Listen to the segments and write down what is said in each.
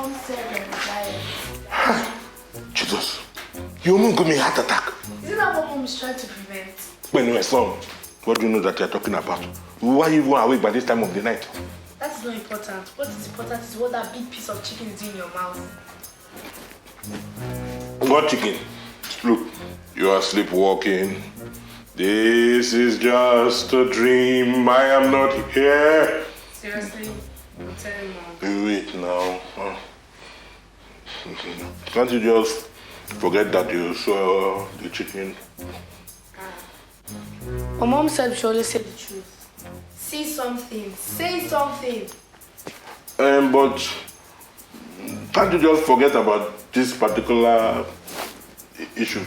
Mom said on the diet. Jesus, you almost gave me a heart attack. Isn't that what Mom is trying to prevent? When my son, what do you know that you're talking about? Why are you even awake by this time of the night? That's not important. What is important is what that big piece of chicken is doing in your mouth. What chicken? Look, you are sleepwalking. This is just a dream. I am not here. Seriously? I'm telling Mom. Wait now. Can't you just forget that you saw the chicken? My mom said we should always say the truth. See something. Say something. But can't you just forget about this particular issue?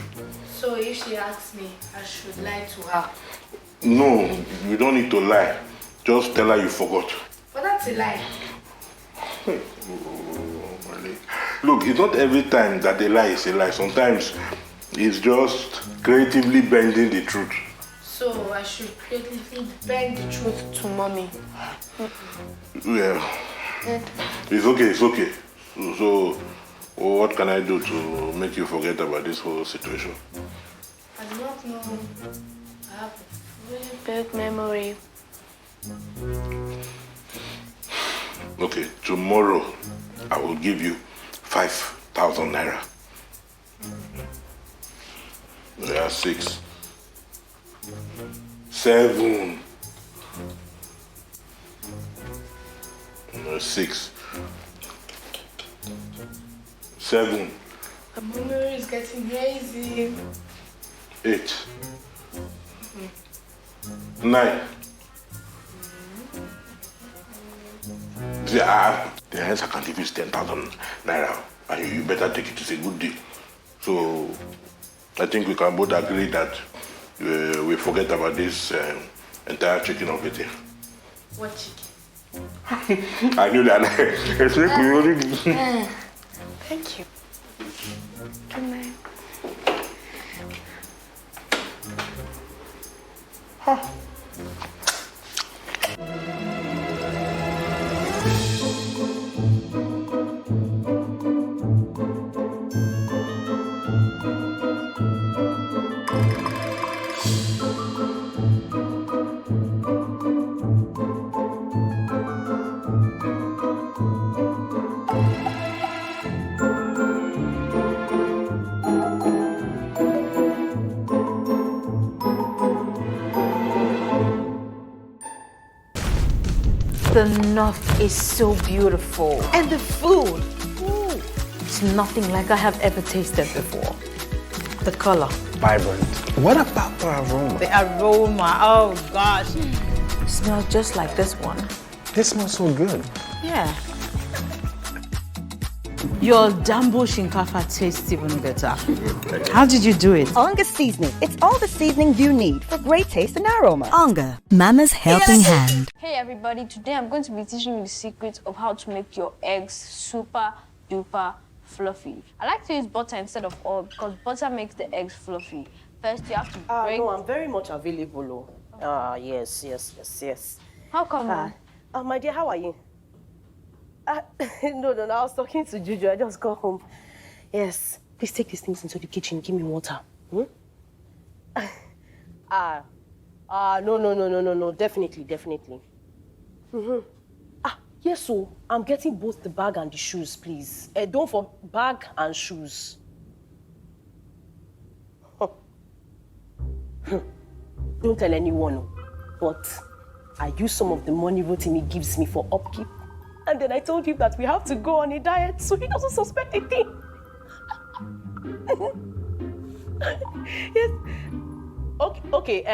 So if she asks me, I should lie to her. No, you don't need to lie. Just tell her you forgot. But that's a lie. Look, it's not every time that a lie is a lie. Sometimes it's just creatively bending the truth. So I should creatively bend the truth to Mommy. Yeah. It's okay, it's okay. So what can I do to make you forget about this whole situation? I do not know. I have a really bad memory. Okay, tomorrow I will give you 5,000 naira. There are 6. 7. No, 6. 7. My memory is getting hazy. 8. 9. See, the hence I can give you 10,000 naira, and you better take it. It's a good deal. So I think we can both agree that we forget about this entire chicken of it. What chicken? I knew that. Thank you. Good night. Huh. The north is so beautiful. And the food, it's nothing like I have ever tasted before. The color. Vibrant. What about the aroma? The aroma, oh gosh. It smells just like this one. This smells so good. Yeah. Your Dambo Shinkafa tastes even better. How did you do it? Onga seasoning. It's all the seasoning you need for great taste and aroma. Onga, Mama's helping hand. Hey everybody, today I'm going to be teaching you the secret of how to make your eggs super duper fluffy. I like to use butter instead of oil because butter makes the eggs fluffy. First you have to break... No, I'm very much available. Yes. How come? My dear, how are you? No, I was talking to Juju. I just got home. Yes. Please take these things into the kitchen. Give me water. No. Definitely. Yes, so I'm getting both the bag and the shoes, please. Don't for bag and shoes. Don't tell anyone, but I use some of the money Rotimi gives me for upkeep. And then I told him that we have to go on a diet, so he doesn't suspect a thing. Yes. Okay,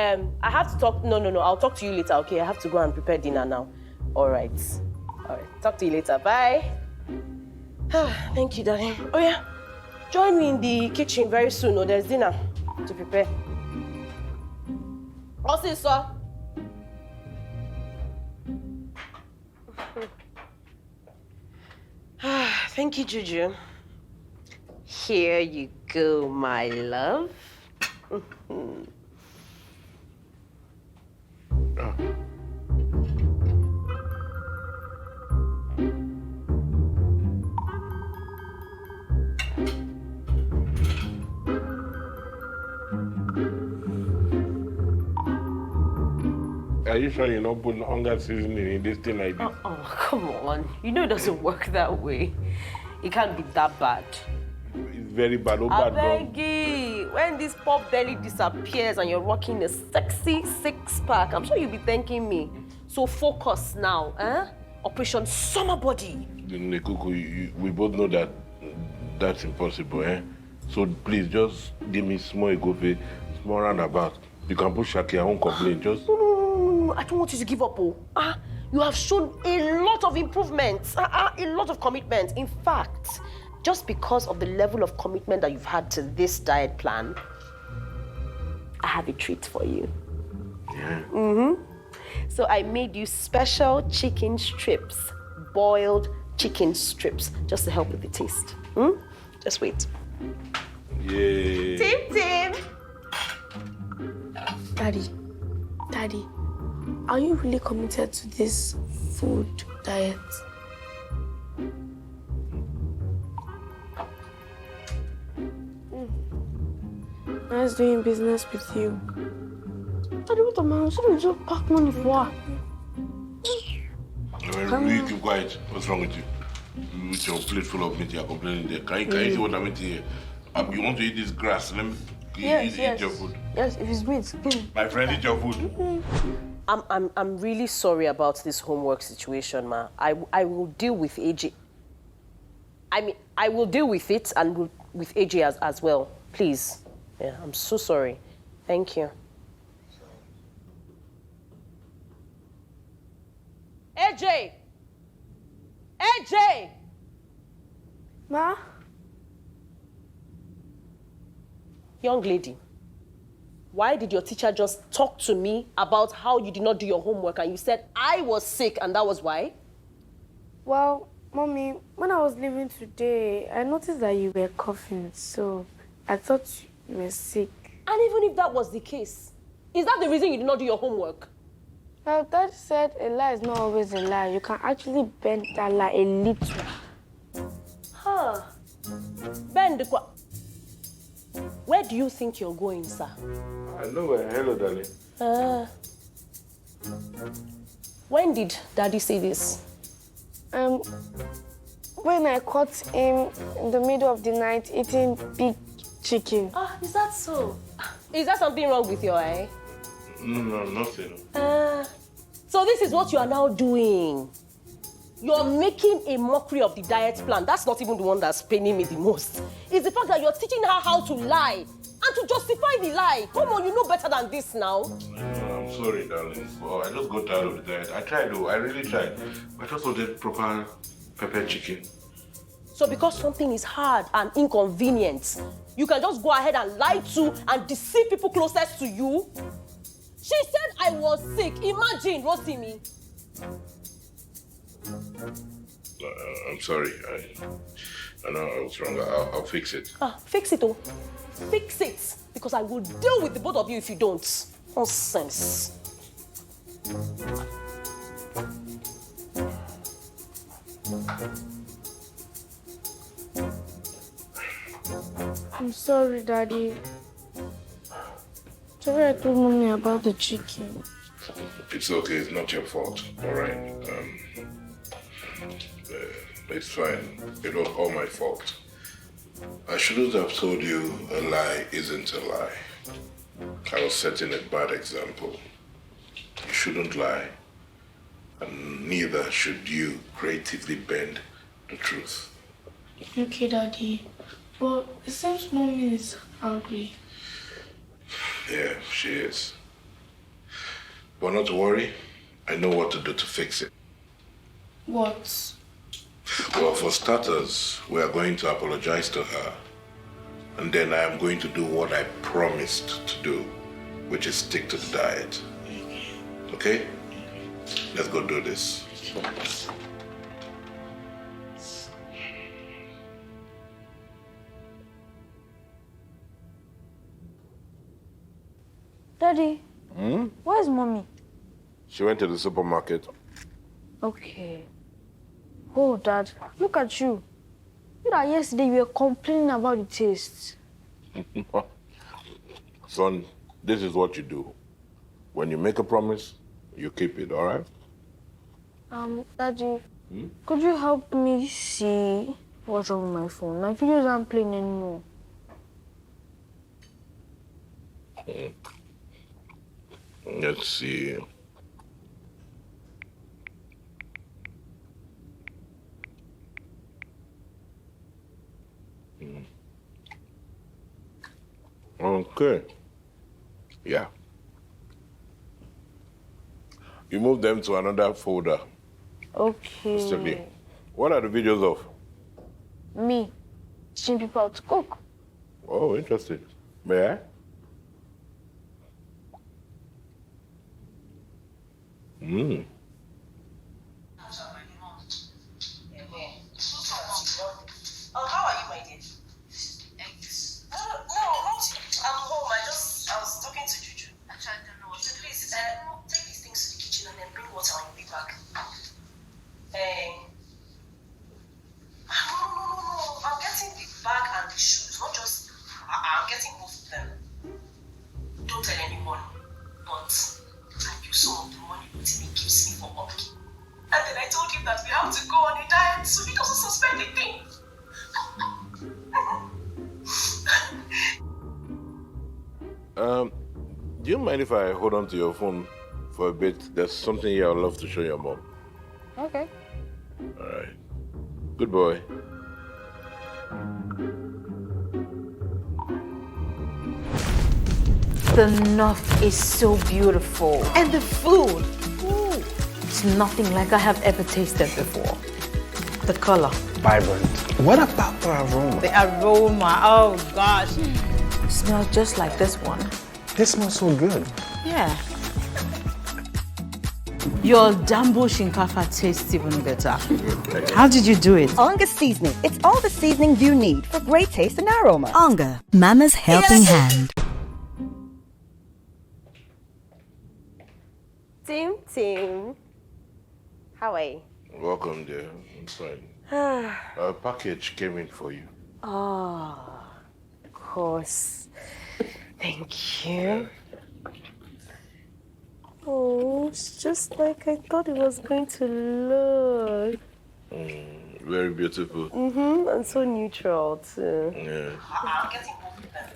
I have to talk. No, I'll talk to you later, okay? I have to go and prepare dinner now. All right. Talk to you later. Bye. Thank you, darling. Oh, yeah. Join me in the kitchen very soon. Oh, there's dinner to prepare. I'll see you, sir. Thank you, Juju. Here you go, my love. you sure you're not putting Onga seasoning in this thing like this? Oh, come on. You know it doesn't work that way. It can't be that bad. It's very bad. Oh, I bad, beg you. When this pot belly disappears and you're rocking a sexy six-pack, I'm sure you'll be thanking me. So focus now, eh? Operation Summer Body. Nekuku, we both know that that's impossible, eh? So please, just give me small egofe, small roundabout. You can push Shaki, I won't complain, just... No, I don't want you to give up, oh. You have shown a lot of improvements, a lot of commitment. In fact, just because of the level of commitment that you've had to this diet plan, I have a treat for you. Yeah? So I made you special chicken strips, boiled chicken strips, just to help with the taste. Just wait. Yeah. Tim! Daddy, are you really committed to this food diet? Nice doing business with you. Daddy, what the man? Should we just pack money for? You keep quiet. What's wrong with you? With your plate full of meat, you're complaining there. Can you see what I'm eating here? You want to eat this grass? Let me eat your food. Yes, if it's meat, give me. My friend, eat your food. I'm really sorry about this homework situation, ma. I will deal with AJ. I will deal with it and with AJ as well. Please. Yeah, I'm so sorry. Thank you. AJ! AJ! Ma? Young lady, why did your teacher just talk to me about how you did not do your homework and you said I was sick and that was why? Well, Mommy, when I was leaving today, I noticed that you were coughing, so I thought you were sick. And even if that was the case, is that the reason you did not do your homework? Well, Dad said a lie is not always a lie. You can actually bend that lie a little. Huh. Bend the Where do you think you're going, sir? I know where. Hello, darling. When did Daddy say this? When I caught him in the middle of the night eating big chicken. Is that so? Is there something wrong with your eye? No, nothing. So this is what you are now doing. You're making a mockery of the diet plan. That's not even the one that's paining me the most. It's the fact that you're teaching her how to lie and to justify the lie. Come on, you know better than this now. I'm sorry, darling. Well, I just got tired of the diet. I tried, though. I really tried. I just wanted proper pepper chicken. So because something is hard and inconvenient, you can just go ahead and lie to and deceive people closest to you? She said I was sick. Imagine, Rotimi. I'm sorry. I know I was wrong. I'll fix it. Fix it, oh. Fix it. Because I will deal with the both of you if you don't. Nonsense. I'm sorry, Daddy. Sorry I told Mommy about the chicken. It's okay. It's not your fault. All right. It's fine. It was all my fault. I shouldn't have told you a lie isn't a lie. I was setting a bad example. You shouldn't lie, and neither should you creatively bend the truth. Okay, Daddy. But it seems Mommy is angry. Yeah, she is. But not to worry. I know what to do to fix it. What? Well, for starters, we are going to apologize to her. And then I am going to do what I promised to do, which is stick to the diet. Okay? Let's go do this. Daddy, where's Mommy? She went to the supermarket. Okay. Oh, Dad, look at you. You know, yesterday you were complaining about the taste. Son, this is what you do. When you make a promise, You keep it, all right? Daddy, could you help me see what's wrong with my phone? My videos aren't playing anymore. Let's see. Okay. Yeah. You move them to another folder. Okay. What are the videos of? Me, teaching people how to cook. Oh, interesting. May I? Oh, how are you, my dear? No, not. I'm home. I was talking to Juju. Actually, I don't know. So please, take these things to the kitchen and then bring water when you be back. No. I'm getting the bag and the shoes, not just. I'm getting both of them. Don't tell anyone, but I use some of the money Rotimi gives me for upkeep. And then I told him that we have to go on a diet so he doesn't suspect a thing. Do you mind if I hold on to your phone for a bit? There's something here I'd love to show your mom. Okay. All right. Good boy. The north is so beautiful. And the food, ooh, it's nothing like I have ever tasted before. The color. Vibrant. What about the aroma? The aroma, oh gosh. It smells just like this one. This smells so good. Yeah. Your Dambo Shinkafa tastes even better. How did you do it? Onga seasoning. It's all the seasoning you need for great taste and aroma. Onga, Mama's helping hand. Tim. How are you? Welcome there. I'm fine. A package came in for you. Oh, of course. Thank you. Oh, it's just like I thought it was going to look. Very beautiful. And so neutral too. Yeah. I'm getting both of them.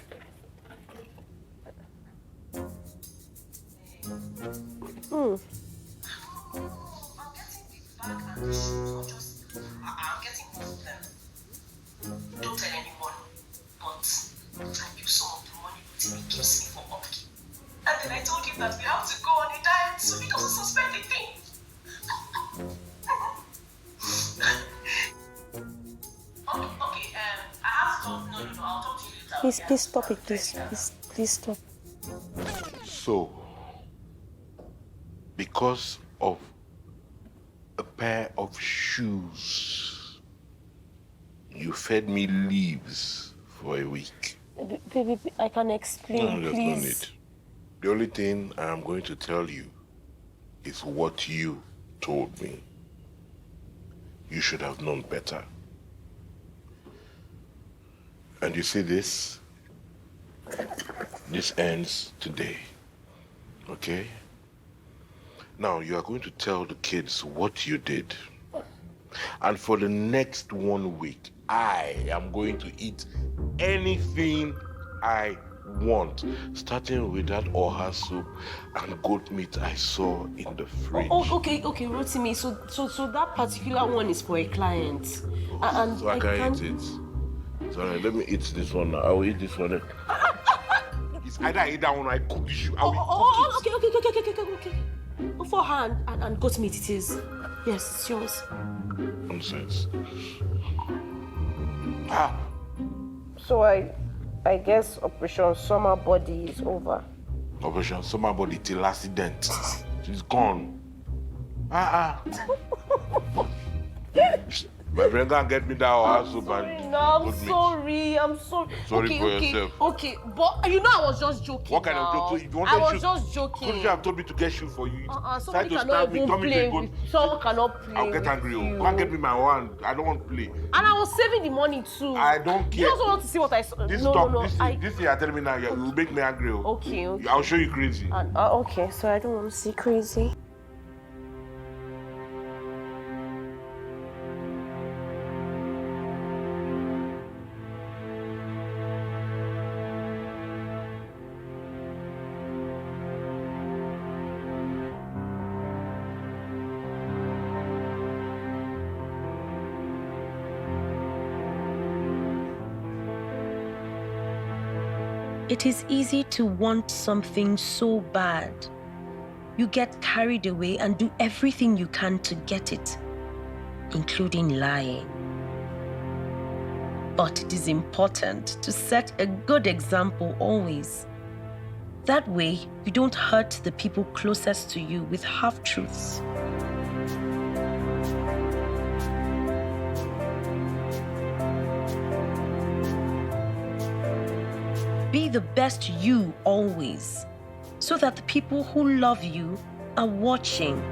I'm getting the bag and the shoes, not just. I'm getting both of them. Don't tell anyone, but I use some of the money Rotimi gives me for upkeep. And then I told him that we have to go on a diet so he doesn't suspect a thing. Okay, I have to talk. No, I'll talk to you later. Please stop it, please stop. So, because of a pair of shoes, you fed me leaves for a week. Baby, I can explain, There's please. no need. The only thing I am going to tell you is what you told me. You should have known better. And you see this? This ends today. Okay? Now, you are going to tell the kids what you did. And for the next 1 week, I am going to eat anything I want, starting with that oha soup and goat meat I saw in the fridge. Okay, Rotimi. So that particular one is for a client. And So I can't eat it. Sorry, let me eat this one now. I will eat this one. It's either I eat that one or I cook this. I will cook it. Okay. Beforehand and goat meat it is. Yes, it's yours. Nonsense. So I guess Operation Summer Body is over. Operation Summer Body till accident. She's gone. My friend can't get me that oha soup and I'm goat meat. sorry. I'm sorry. Sorry for yourself. Okay, but you know I was just joking. What kind now. of joke? So if you wanted I was shoes, just joking. couldn't you have told me to get shoes for you? Somebody Try to cannot stab me, even tell me play to go. with. Someone cannot play. I'll get with angry. you. Go and get me my one. I don't want to play. And I was saving the money too. I don't care. You also want to see what I saw? This No. this thing you're telling me now, you will make me angry. Okay. I'll show you crazy. Okay, so I don't want to see crazy. It is easy to want something so bad. You get carried away and do everything you can to get it, including lying. But it is important to set a good example always. That way, you don't hurt the people closest to you with half-truths. Be the best you always, so that the people who love you are watching.